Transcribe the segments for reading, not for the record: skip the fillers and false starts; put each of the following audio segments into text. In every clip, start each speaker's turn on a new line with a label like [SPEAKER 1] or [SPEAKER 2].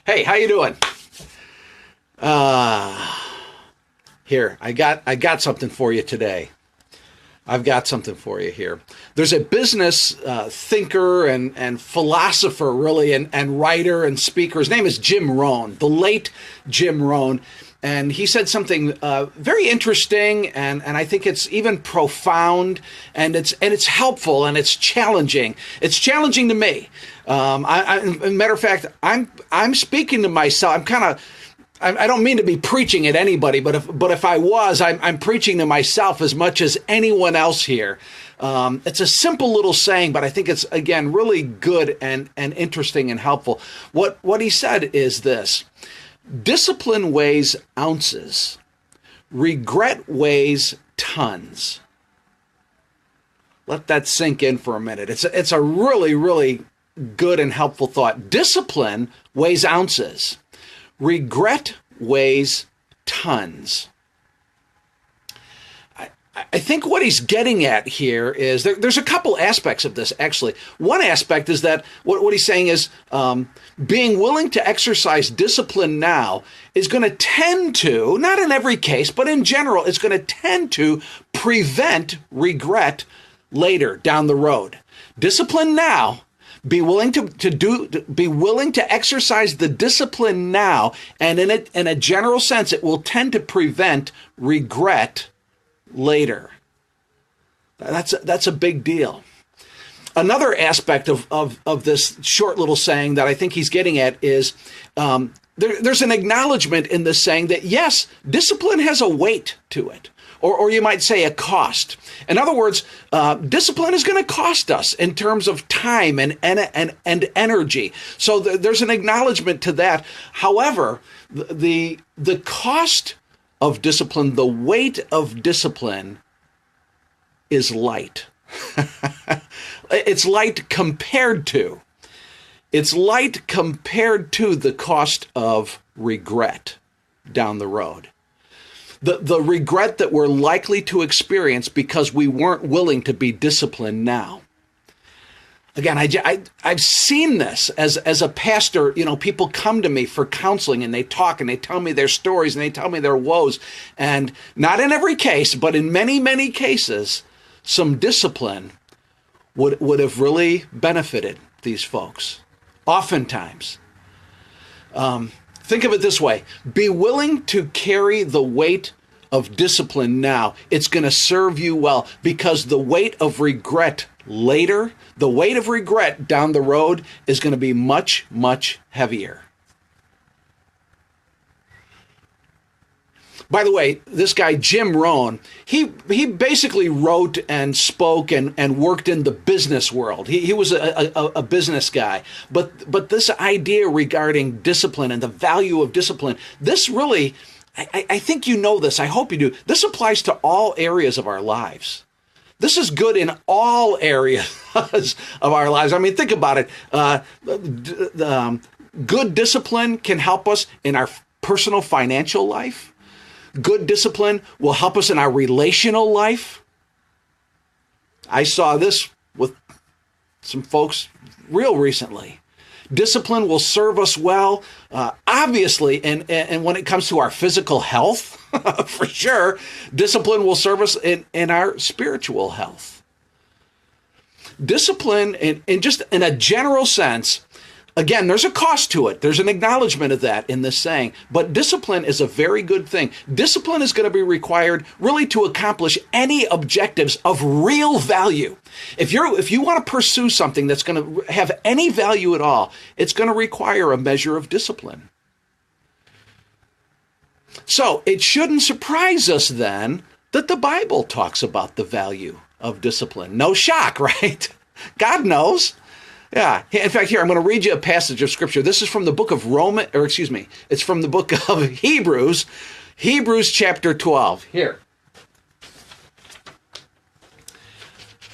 [SPEAKER 1] Hey, how you doing? Here, I got something for you today. I've got something for you here. There's a business thinker and philosopher, really, and writer and speaker. His name is Jim Rohn, the late Jim Rohn. And he said something very interesting, and I think it's even profound, and it's helpful, and it's challenging. It's challenging to me. Matter of fact, I'm speaking to myself. I don't mean to be preaching at anybody, but if I was, I'm preaching to myself as much as anyone else here. It's a simple little saying, but I think it's, again, really good and interesting and helpful. What he said is this: discipline weighs ounces, regret weighs tons. Let that sink in for a minute. It's a really, really good and helpful thought. Discipline weighs ounces. Regret weighs tons. I think what he's getting at here is there's a couple aspects of this, actually. One aspect is that what he's saying is being willing to exercise discipline now is going to tend to, not in every case, but in general, it's going to tend to prevent regret later down the road. Discipline now. Be willing to exercise the discipline now, and in a general sense, it will tend to prevent regret later. That's a big deal. Another aspect of this short little saying that I think he's getting at is there's an acknowledgement in this saying that, yes, discipline has a weight to it. Or you might say a cost. In other words, discipline is going to cost us in terms of time and energy. So there's an acknowledgement to that. However, the cost of discipline, the weight of discipline is light. It's light compared to the cost of regret down the road. The regret that we're likely to experience because we weren't willing to be disciplined now. Again, I've seen this as a pastor. You know, people come to me for counseling, and they talk and they tell me their stories and they tell me their woes. And not in every case, but in many, many cases, some discipline would have really benefited these folks. Oftentimes. Think of it this way: be willing to carry the weight of discipline now. It's going to serve you well, because the weight of regret later, the weight of regret down the road is going to be much, much heavier. By the way, this guy, Jim Rohn, he basically wrote and spoke and worked in the business world. He was a business guy. But this idea regarding discipline and the value of discipline, this really, I think you know this, I hope you do, this applies to all areas of our lives. This is good in all areas of our lives. I mean, think about it. Good discipline can help us in our personal financial life. Good discipline will help us in our relational life. I saw this with some folks real recently. Discipline will serve us well, obviously, and when it comes to our physical health, for sure. Discipline will serve us in our spiritual health. Discipline, in just in a general sense, again, there's a cost to it. There's an acknowledgement of that in this saying. But discipline is a very good thing. Discipline is going to be required really to accomplish any objectives of real value. If you want to pursue something that's going to have any value at all, it's going to require a measure of discipline. So it shouldn't surprise us then that the Bible talks about the value of discipline. No shock, right? God knows. Yeah. In fact, here, I'm going to read you a passage of scripture. This is from the book of it's from the book of Hebrews chapter 12. Here.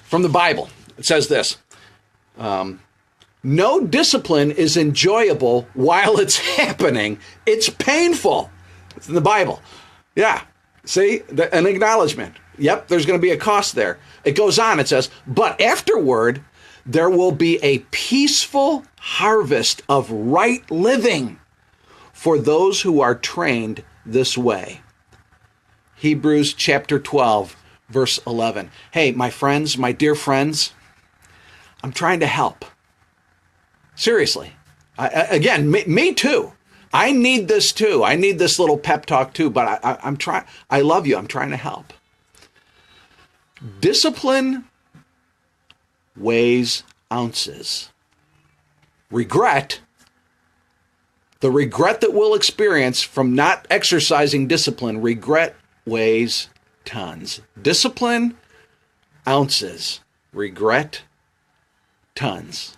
[SPEAKER 1] From the Bible, it says this: no discipline is enjoyable while it's happening. It's painful. It's in the Bible. Yeah. See, an acknowledgement. Yep, there's going to be a cost there. It goes on, it says, but afterward, there will be a peaceful harvest of right living for those who are trained this way. Hebrews chapter 12, verse 11. Hey, my friends, my dear friends, I'm trying to help. Seriously. Again, me too. I need this too. I need this little pep talk too, but I'm trying. I love you. I'm trying to help. Discipline weighs ounces. Regret, the regret that we'll experience from not exercising discipline, regret weighs tons. Discipline, ounces. Regret, tons.